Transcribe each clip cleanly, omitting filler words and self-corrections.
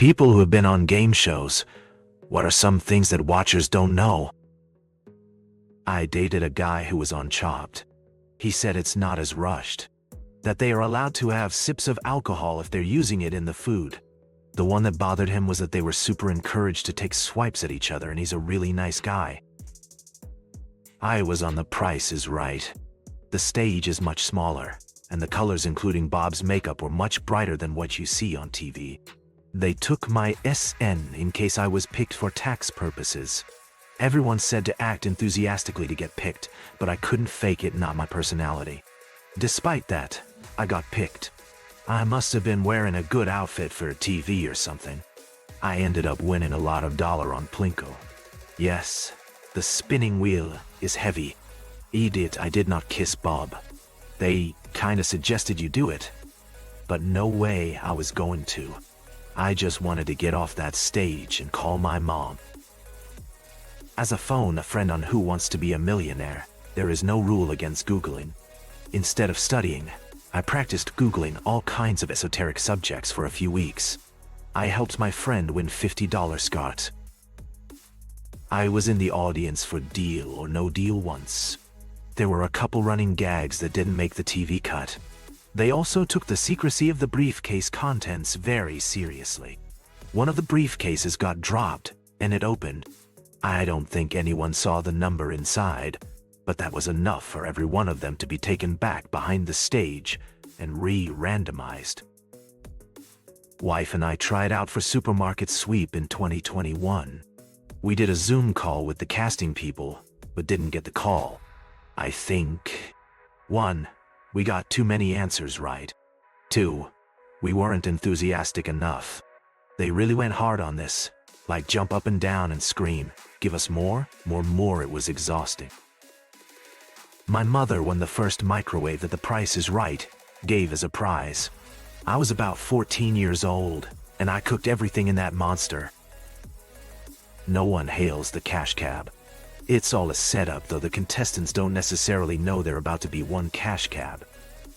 People who have been on game shows, what are some things that watchers don't know? I dated a guy who was on Chopped. He said it's not as rushed, that they are allowed to have sips of alcohol if they're using it in the food. The one that bothered him was that they were super encouraged to take swipes at each other, and he's a really nice guy. I was on The Price is Right. The stage is much smaller, and the colors including Bob's makeup were much brighter than what you see on TV. They took my SN in case I was picked for tax purposes. Everyone said to act enthusiastically to get picked, but I couldn't fake it, not my personality. Despite that, I got picked. I must have been wearing a good outfit for TV or something. I ended up winning a lot of dollar on Plinko. Yes, the spinning wheel is heavy. Idiot, I did not kiss Bob. They kinda suggested you do it, but no way I was going to. I just wanted to get off that stage and call my mom. As a friend on Who Wants to Be a Millionaire, there is no rule against Googling. Instead of studying, I practiced Googling all kinds of esoteric subjects for a few weeks. I helped my friend win $50 Scott. I was in the audience for Deal or No Deal once. There were a couple running gags that didn't make the TV cut. They also took the secrecy of the briefcase contents very seriously. One of the briefcases got dropped, and it opened. I don't think anyone saw the number inside, but that was enough for every one of them to be taken back behind the stage and re-randomized. Wife and I tried out for Supermarket Sweep in 2021. We did a Zoom call with the casting people, but didn't get the call. I think 1. We got too many answers right. 2. We weren't enthusiastic enough. They really went hard on this, like jump up and down and scream, give us more. It was exhausting. My mother won the first microwave that The Price is Right gave as a prize. I was about 14 years old, and I cooked everything in that monster. No one hails the cash cab. It's all a setup, though the contestants don't necessarily know they're about to be one cash cab.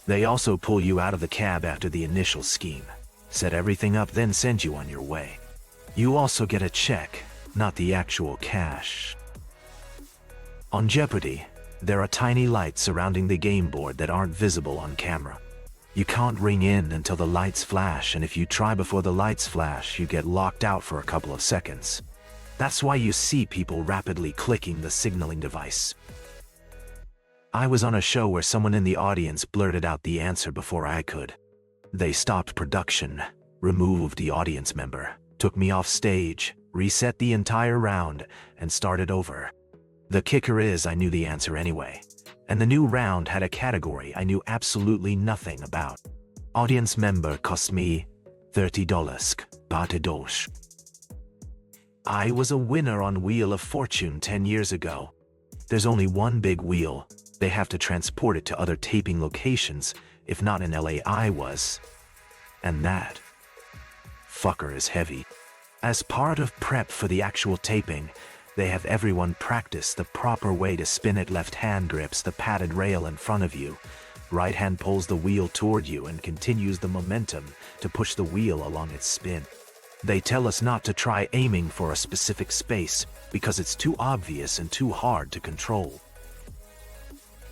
They also pull you out of the cab after the initial scheme, set everything up, then send you on your way. You also get a check, not the actual cash. On Jeopardy, there are tiny lights surrounding the game board that aren't visible on camera. You can't ring in until the lights flash, and if you try before the lights flash, you get locked out for a couple of seconds. That's why you see people rapidly clicking the signaling device. I was on a show where someone in the audience blurted out the answer before I could. They stopped production, removed the audience member, took me off stage, reset the entire round, and started over. The kicker is I knew the answer anyway, and the new round had a category I knew absolutely nothing about. Audience member cost me $30. Bate. I was a winner on Wheel of Fortune 10 years ago. There's only one big wheel. They have to transport it to other taping locations, if not in LA I was. And that fucker is heavy. As part of prep for the actual taping, they have everyone practice the proper way to spin it. Left hand grips the padded rail in front of you. Right hand pulls the wheel toward you and continues the momentum to push the wheel along its spin. They tell us not to try aiming for a specific space because it's too obvious and too hard to control.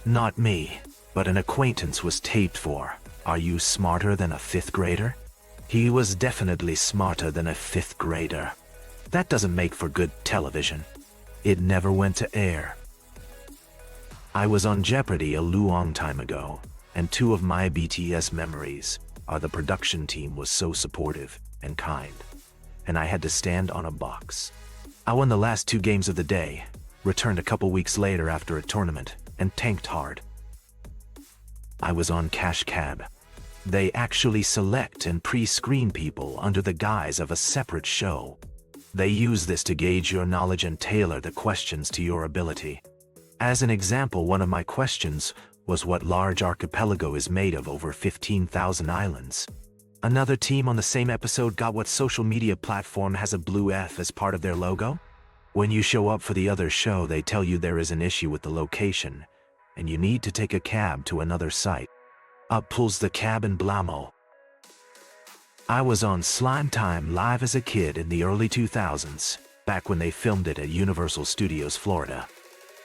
Not me, but an acquaintance was taped for Are You Smarter Than a Fifth Grader? He was definitely smarter than a fifth grader. That doesn't make for good television. It never went to air. I was on Jeopardy a long time ago, and two of my BTS memories are the production team was so supportive and kind, and I had to stand on a box. I won the last 2 games of the day, returned a couple weeks later after a tournament, and tanked hard. I was on Cash Cab. They actually select and pre-screen people under the guise of a separate show. They use this to gauge your knowledge and tailor the questions to your ability. As an example, one of my questions was what large archipelago is made of over 15,000 islands. Another team on the same episode got what social media platform has a blue F as part of their logo. When you show up for the other show, they tell you there is an issue with the location, and you need to take a cab to another site. Up pulls the cab and blammo. I was on Slime Time live as a kid in the early 2000s, back when they filmed it at Universal Studios, Florida.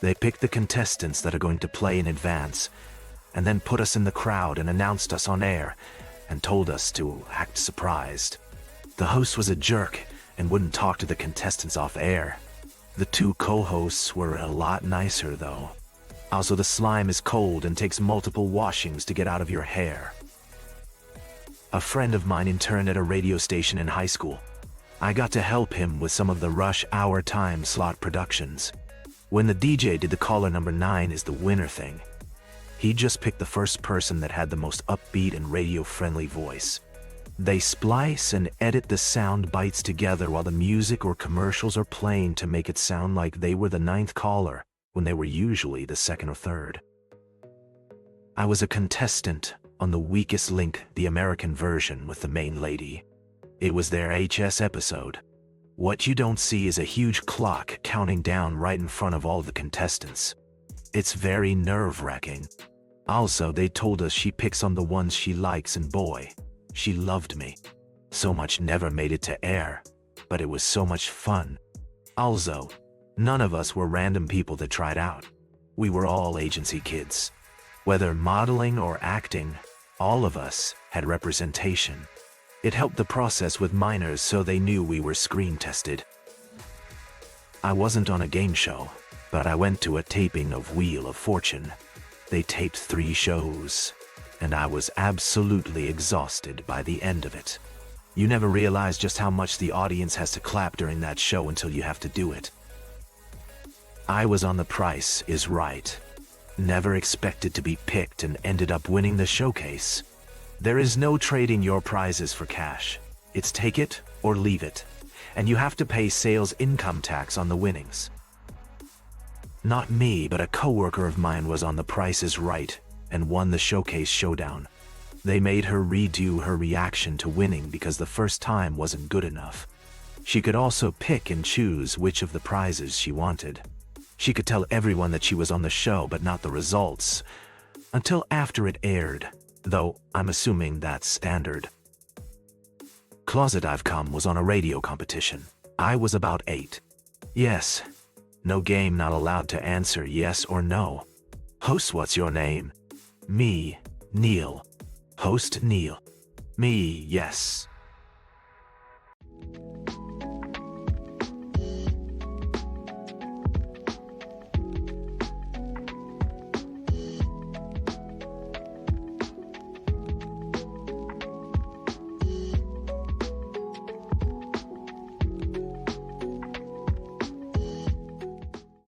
They picked the contestants that are going to play in advance, and then put us in the crowd and announced us on air, and told us to act surprised. The host was a jerk and wouldn't talk to the contestants off air. The two co-hosts were a lot nicer though. Also, the slime is cold and takes multiple washings to get out of your hair. A friend of mine interned at a radio station in high school. I got to help him with some of the rush hour time slot productions. When the DJ did the caller number 9 is the winner thing, he just picked the first person that had the most upbeat and radio-friendly voice. They splice and edit the sound bites together while the music or commercials are playing to make it sound like they were the 9th caller when they were usually the 2nd or 3rd. I was a contestant on the Weakest Link, the American version with the main lady. It was their HS episode. What you don't see is a huge clock counting down right in front of all the contestants. It's very nerve-wracking. Also, they told us she picks on the ones she likes, and boy, she loved me. So much never made it to air, but it was so much fun. Also, none of us were random people that tried out. We were all agency kids. Whether modeling or acting, all of us had representation. It helped the process with minors so they knew we were screen tested. I wasn't on a game show, but I went to a taping of Wheel of Fortune. They taped 3 shows, and I was absolutely exhausted by the end of it. You never realize just how much the audience has to clap during that show until you have to do it. I was on The Price is Right. Never expected to be picked and ended up winning the showcase. There is no trading your prizes for cash. It's take it or leave it, and you have to pay sales income tax on the winnings. Not me, but a coworker of mine was on The Price is Right and won the showcase showdown. They made her redo her reaction to winning because the first time wasn't good enough. She could also pick and choose which of the prizes she wanted. She could tell everyone that she was on the show but not the results until after it aired, though I'm assuming that's standard. Closet I've Come was on a radio competition. I was about 8. Yes. No game, not allowed to answer yes or no. Host, what's your name? Me, Neil. Host, Neil. Me, yes.